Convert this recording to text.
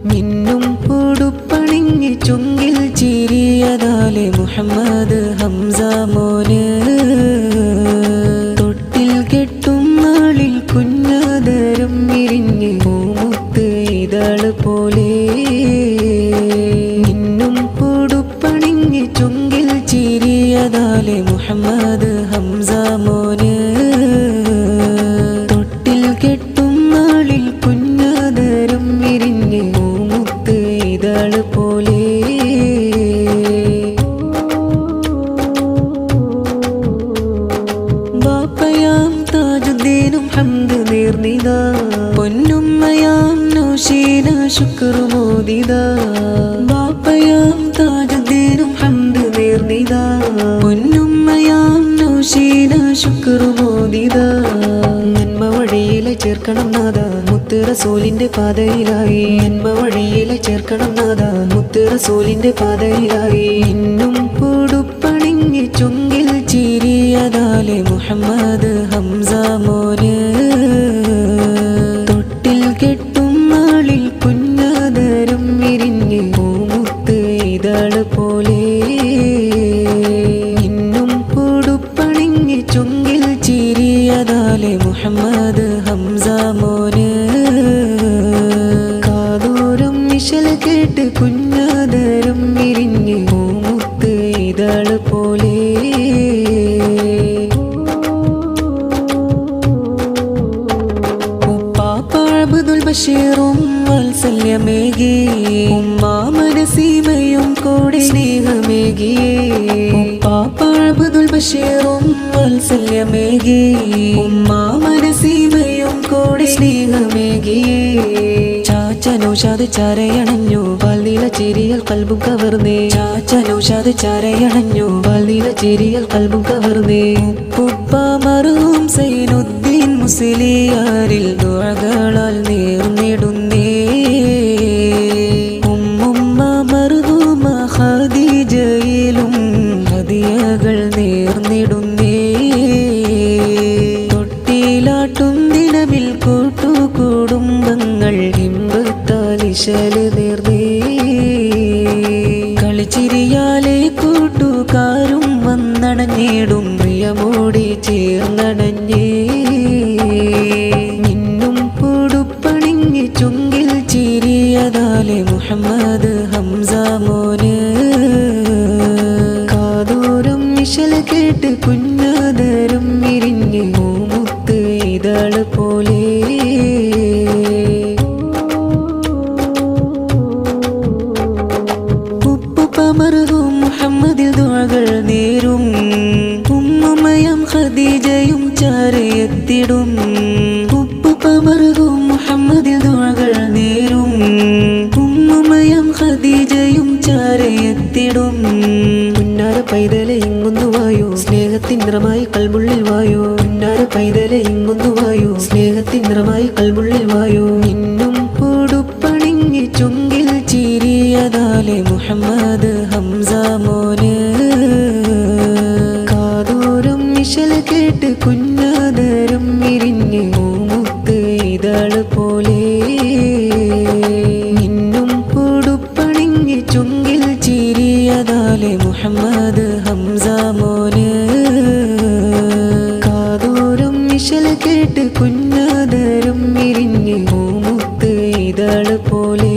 മിന്നും ഉടുപ്പണിഞ്ഞ് ചുങ്കിൽ ചിരിയതാലെ മുഹമ്മദ് ഹംസ മോന് തൊട്ടിൽ കെട്ടും നാളിൽ കുഞ്ഞാദരം വിരിഞ്ഞ് പൂമുത്ത് ഇതള് പോലെ മിന്നും ഉടുപ്പണിഞ്ഞ് ചുങ്കിൽ ചിരിയതാലെ മുഹമ്മദ് ഹംസ മോന് തൊട്ടിൽ കെട്ടും നാളിൽ കുഞ്ഞാദരം വിരിഞ്ഞ് ഇതള് പോലെ ബാപ്പയാം താജുദ്ദീനും ഹംദ് നേർന്നിതാ പൊന്നുമ്മയാം നൗഷീന ശുക്ർ മോദിതാ ബാപ്പയാം താജുദ്ദീനും ഹംദ് നേർന്നിതാ പൊന്നുമ്മയാം നൗഷീന ശുക്ർ മോദിതാ നന്മ വഴിയിലെ ചേർക്കണം നാദ മുത്ത് റസൂലിന്റെ പാതയിലായി നന്മ വഴിയിലെ ചേർക്കണം നാദ മുത്ത് റസൂലിന്റെ പാതയിലായി ഇന്നും ഉടുപ്പണിഞ്ഞ് ചുങ്കിൽ ചിരിയതാലെ മുഹമ്മദ് ഹംസ മോന് തൊട്ടിൽ കെട്ടും നാളിൽ കുഞ്ഞാദരം വിരിഞ്ഞ് പൂമുത്ത് ഇതള് പോലെ ഇന്നും ഉടുപ്പണിഞ്ഞ് ചുങ്കിൽ ചിരിയതാലെ മുഹമ്മദ് ഹംസ മോന് കാതൂരം നിശൽ കേട്ട് കുഞ്ഞാദരം വിരിഞ്ഞ് പൂമുത്ത് ഇതള് പോലെ ഉപ്പാപ്പ അബ്ദുൽ ബഷീറും വാത്സല്യമേകി ഉമ്മാ മനസീമയും കൂടെ സ്നേഹമേകിയേ ഉപ്പാപ്പ അബ്ദുൽ ബഷീറും വാത്സല്യമേകി ഉമ്മാ മനസീമയും കൂടെ സ്നേഹമേകിയേ ചാച്ച നൗഷാദ് ചാരയണഞ്ഞു വാൽനീല ചിരിയൽ കൽബും കവർന്നേ ചാച്ച നൗഷാദ് ചാരയണഞ്ഞു വാൽനീല ചിരിയൽ കൽബും കവർന്നേ ഉപ്പ മർഹൂം സൈനുദ്ദീൻ മുസ്ലിയാരിൽ ദുആകളാൽ നേർന്നിടുന്നേ ഉമ്മുമ്മ മർഹൂമ ഖദീജയിലും ഹദിയകൾ നേർന്നിടുന്നേ തൊട്ടിലാട്ടും ദിനമിൽ കൂട്ടുകുടുംബങ്ങൾ ഇമ്പത്താലിശല് നേർന്നേ കളിച്ചിരിയാലെ കൂട്ടുകാരും വന്നടഞ്ഞിടും പ്രിയമോടി ചേർന്നടഞ്ഞേ നിന്നും ഉടുപ്പണിഞ്ഞ് ചുങ്കിൽ ചിരിയതാലെ മുഹമ്മദ് ഹംസ മോന് കാതൂരം നിശൽ കേട്ട് കുഞ്ഞാദരം വിരിഞ്ഞ് പൂമുത്ത് ഇതള് പോലെ മർഹൂം മുഹമ്മദിൽ ദുആകൾ നേരും ഉമ്മുമ്മയും ഖദീജയും ചാരയെത്തിടും ഉപ്പുപ്പ മർഹൂം മുഹമ്മദിൽ ദുആകൾ നേരും ഉമ്മുമ്മയും ഖദീജയും ചാരയെത്തിടും പുന്നാര പൈതലെ ഇങ്ങൊന്നു വായോ സ്നേഹത്തിൻ നിറമായി കൽമുള്ളിൽ വായോ പുന്നാര പൈതലെ ഇങ്ങൊന്നു വായോ സ്നേഹത്തിൻ നിറമായി കൽമുള്ളിൽ വായോ ഇന്നും ഉടുപ്പണിഞ്ഞ് ചുങ്കിൽ ചിരിയതാലെ മുഹമ്മദ് ഹംസ മോന് കാതൂരം നിശൽ കേട്ട് കുഞ്ഞാദരം വിരിഞ്ഞ് പൂമുത്ത് ഇതള് പോലെ ഇന്നും ഉടുപ്പണിഞ്ഞ് ചുങ്കിൽ ചിരിയതാലെ മുഹമ്മദ് ഹംസ മോന് കാതൂരം നിശൽ കേട്ട് കുഞ്ഞാദരം വിരിഞ്ഞ് പൂമുത്ത് ഇതള് പോലെ